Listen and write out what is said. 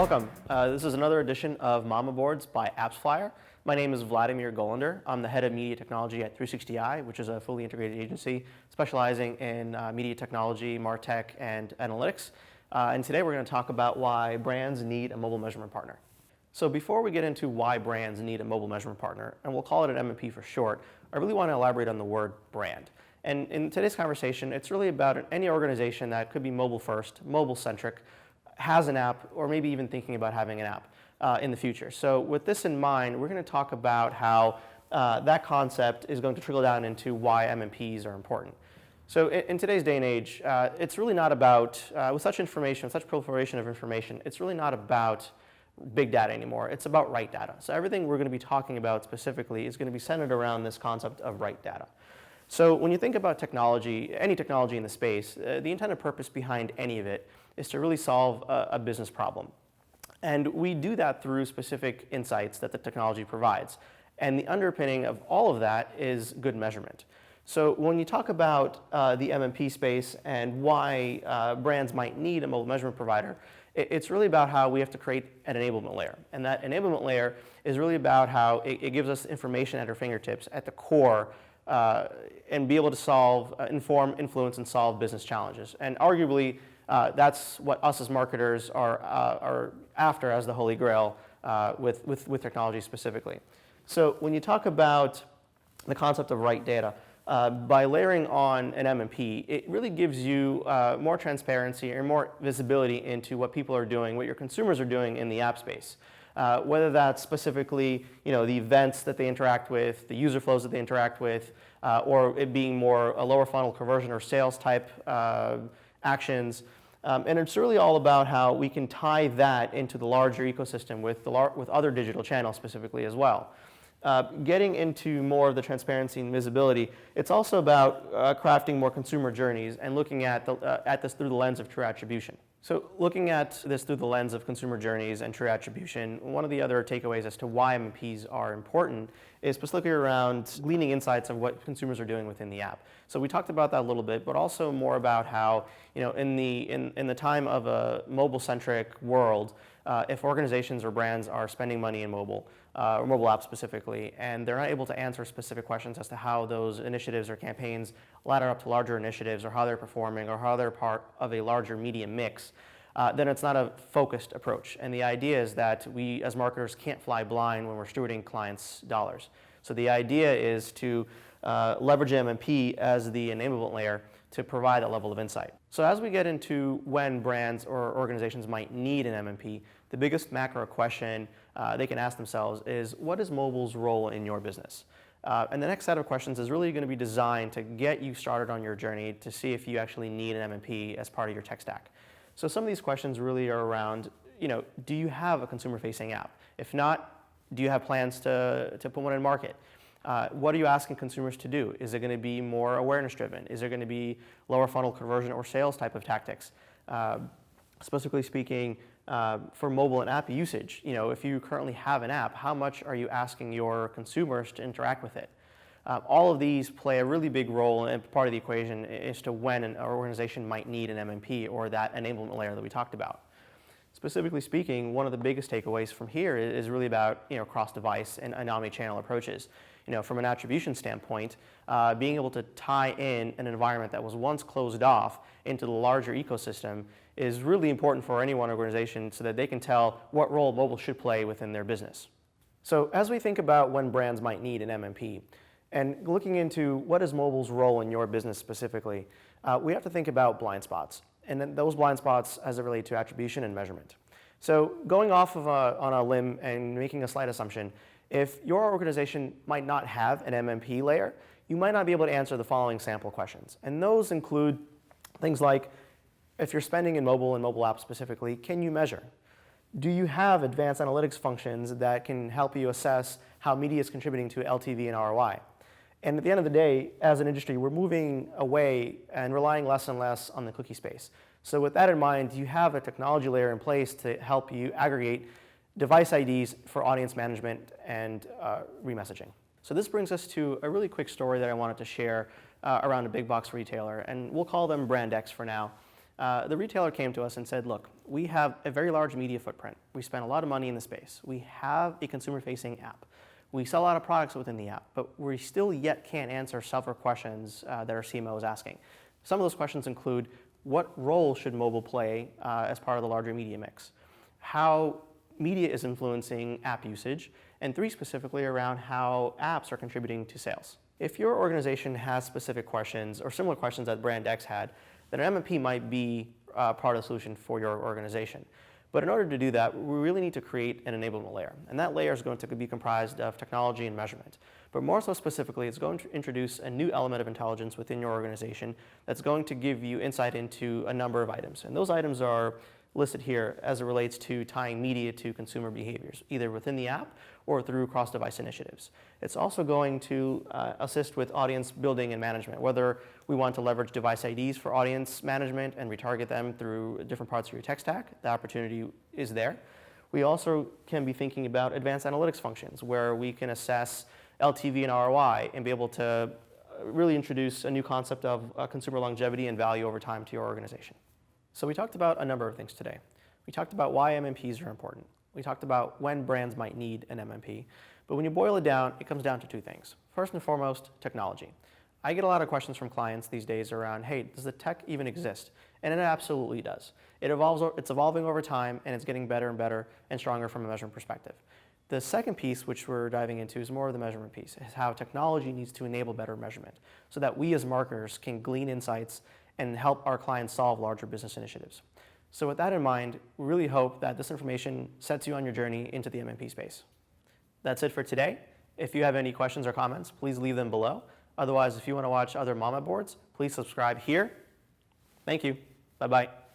Welcome. This is another edition of Mama Boards by AppsFlyer. My name is Vladimir Golander. I'm the head of media technology at 360i, which is a fully integrated agency specializing in media technology, MarTech, and analytics. And today we're going to talk about why brands need a mobile measurement partner. So before we get into why brands need a mobile measurement partner, and we'll call it an MMP for short, I really want to elaborate on the word brand. And in today's conversation, it's really about any organization that could be mobile first, mobile centric, has an app, or maybe even thinking about having an app in the future. So with this in mind, we're going to talk about how that concept is going to trickle down into why MMPs are important. So in today's day and age, it's really not about, with such information, such proliferation of information, it's really not about big data anymore. It's about right data. So everything we're going to be talking about specifically is going to be centered around this concept of right data. So when you think about technology, any technology in the space, the intended purpose behind any of it is to really solve a business problem. And we do that through specific insights that the technology provides. And the underpinning of all of that is good measurement. So when you talk about the MMP space and why brands might need a mobile measurement provider, it's really about how we have to create an enablement layer. And that enablement layer is really about how it gives us information at our fingertips at the core and be able to solve, inform, influence, and solve business challenges. And arguably, that's what us as marketers are after as the holy grail with technology specifically. So when you talk about the concept of right data, by layering on an MMP, it really gives you more transparency or more visibility into what people are doing, what your consumers are doing in the app space. Whether that's specifically, the events that they interact with, the user flows that they interact with, or it being more a lower funnel conversion or sales type actions. And it's really all about how we can tie that into the larger ecosystem with other digital channels specifically as well. Getting into more of the transparency and visibility, it's also about crafting more consumer journeys and looking at this through the lens of true attribution. So looking at this through the lens of consumer journeys and true attribution, one of the other takeaways as to why MMPs are important is specifically around gleaning insights of what consumers are doing within the app. So we talked about that a little bit, but also more about how, in the time of a mobile-centric world, if organizations or brands are spending money in mobile, or mobile apps specifically, and they're not able to answer specific questions as to how those initiatives or campaigns ladder up to larger initiatives, or how they're performing, or how they're part of a larger media mix, then it's not a focused approach. And the idea is that we as marketers can't fly blind when we're stewarding clients' dollars. So the idea is to leverage MMP as the enablement layer to provide that level of insight. So as we get into when brands or organizations might need an MMP, the biggest macro question they can ask themselves is, what is mobile's role in your business? And the next set of questions is really going to be designed to get you started on your journey to see if you actually need an MMP as part of your tech stack. So some of these questions really are around, do you have a consumer-facing app? If not, do you have plans to put one in market? What are you asking consumers to do? Is it going to be more awareness-driven? Is there going to be lower funnel conversion or sales type of tactics? Specifically speaking, for mobile and app usage, if you currently have an app, how much are you asking your consumers to interact with it? All of these play a really big role and part of the equation as to when an organization might need an MMP or that enablement layer that we talked about. Specifically speaking, one of the biggest takeaways from here is really about cross-device and omni-channel approaches. From an attribution standpoint, being able to tie in an environment that was once closed off into the larger ecosystem is really important for any one organization so that they can tell what role mobile should play within their business. So as we think about when brands might need an MMP, and looking into what is mobile's role in your business specifically, we have to think about blind spots, and then those blind spots as it relates to attribution and measurement. So going off of on a limb and making a slight assumption, if your organization might not have an MMP layer, you might not be able to answer the following sample questions. And those include things like, if you're spending in mobile and mobile apps specifically, can you measure? Do you have advanced analytics functions that can help you assess how media is contributing to LTV and ROI? And at the end of the day, as an industry, we're moving away and relying less and less on the cookie space. So with that in mind, you have a technology layer in place to help you aggregate device IDs for audience management and remessaging. So this brings us to a really quick story that I wanted to share around a big box retailer, and we'll call them Brand X for now. The retailer came to us and said, look, we have a very large media footprint. We spend a lot of money in the space. We have a consumer-facing app. We sell a lot of products within the app, but we still yet can't answer several questions that our CMO is asking. Some of those questions include, what role should mobile play as part of the larger media mix? How media is influencing app usage, and 3, specifically around how apps are contributing to sales. If your organization has specific questions or similar questions that Brand X had, then an MMP might be part of the solution for your organization. But in order to do that, we really need to create an enablement layer. And that layer is going to be comprised of technology and measurement. But more so specifically, it's going to introduce a new element of intelligence within your organization that's going to give you insight into a number of items. And those items are listed here as it relates to tying media to consumer behaviors, either within the app or through cross-device initiatives. It's also going to assist with audience building and management, whether we want to leverage device IDs for audience management and retarget them through different parts of your tech stack. The opportunity is there. We also can be thinking about advanced analytics functions, where we can assess LTV and ROI and be able to really introduce a new concept of consumer longevity and value over time to your organization. So we talked about a number of things today. We talked about why MMPs are important. We talked about when brands might need an MMP. But when you boil it down, it comes down to 2 things. First and foremost, technology. I get a lot of questions from clients these days around, hey, does the tech even exist? And it absolutely does. It's evolving over time, and it's getting better and better and stronger from a measurement perspective. The second piece, which we're diving into, is more of the measurement piece, is how technology needs to enable better measurement so that we as marketers can glean insights and help our clients solve larger business initiatives. So with that in mind, we really hope that this information sets you on your journey into the MMP space. That's it for today. If you have any questions or comments, please leave them below. Otherwise, if you want to watch other Mama boards, please subscribe here. Thank you. Bye-bye.